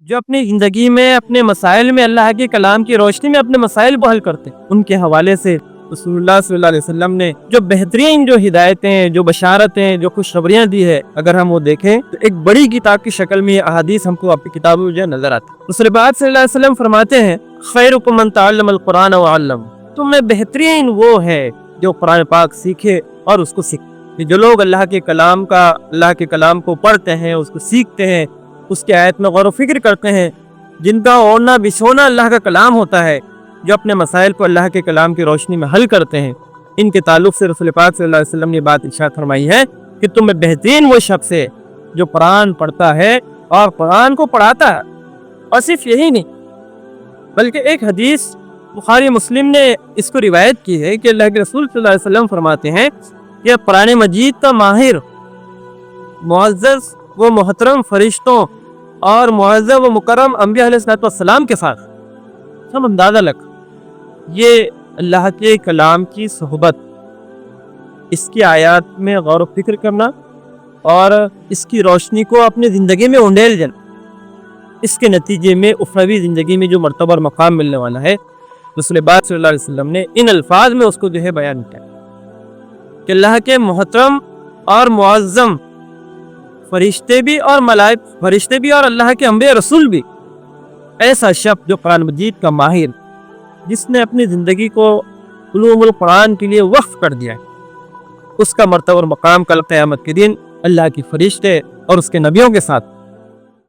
جو اپنی زندگی میں اپنے مسائل میں اللہ کے کلام کی روشنی میں اپنے مسائل کو حل کرتے ہیں، ان کے حوالے سے رسول اللہ صلی اللہ علیہ وسلم نے جو بہترین جو ہدایتیں، جو بشارتیں، جو خوشخبریاں دی ہے، اگر ہم وہ دیکھیں تو ایک بڑی کتاب کی شکل میں یہ احادیث ہم کو اپنی کتابوں میں جو نظر آتی ہے۔ رسول پاک صلی اللہ علیہ وسلم فرماتے ہیں خیرکم من تعلم القرآن وعلم، تم میں بہترین وہ ہے جو قرآن پاک سیکھے اور اس کو سیکھے۔ کہ جو لوگ اللہ کے کلام کو پڑھتے ہیں، اس کو سیکھتے ہیں، اس کے آیت میں غور و فکر کرتے ہیں، جن کا اوڑھنا بچھونا اللہ کا کلام ہوتا ہے، جو اپنے مسائل کو اللہ کے کلام کی روشنی میں حل کرتے ہیں، ان کے تعلق سے رسول پاک صلی اللہ علیہ وسلم نے بات ارشاد فرمائی ہے کہ تم میں بہترین وہ شخص ہے جو قرآن پڑھتا ہے اور قرآن کو پڑھاتا ہے۔ اور صرف یہی نہیں بلکہ ایک حدیث بخاری مسلم نے اس کو روایت کی ہے کہ اللہ کے رسول صلی اللہ علیہ وسلم فرماتے ہیں کہ قرآن مجید کا ماہر معزز و محترم فرشتوں اور معزز و مکرم انبیاء علیہ السلام کے ساتھ ہم اندازہ لگ یہ اللہ کے کلام کی صحبت، اس کی آیات میں غور و فکر کرنا اور اس کی روشنی کو اپنی زندگی میں انڈیل جانا، اس کے نتیجے میں اخروی زندگی میں جو مرتبہ اور مقام ملنے والا ہے، رسول پاک صلی اللہ علیہ وسلم نے ان الفاظ میں اس کو جو ہے بیان کیا کہ اللہ کے محترم اور معظم فرشتے بھی اور اللہ کے انبیاء رسول بھی، ایسا شخص جو قرآن مجید کا ماہر، جس نے اپنی زندگی کو علوم القرآن کے لیے وقف کر دیا ہے، اس کا مرتبہ اور مقام کل قیامت کے دن اللہ کی فرشتے اور اس کے نبیوں کے ساتھ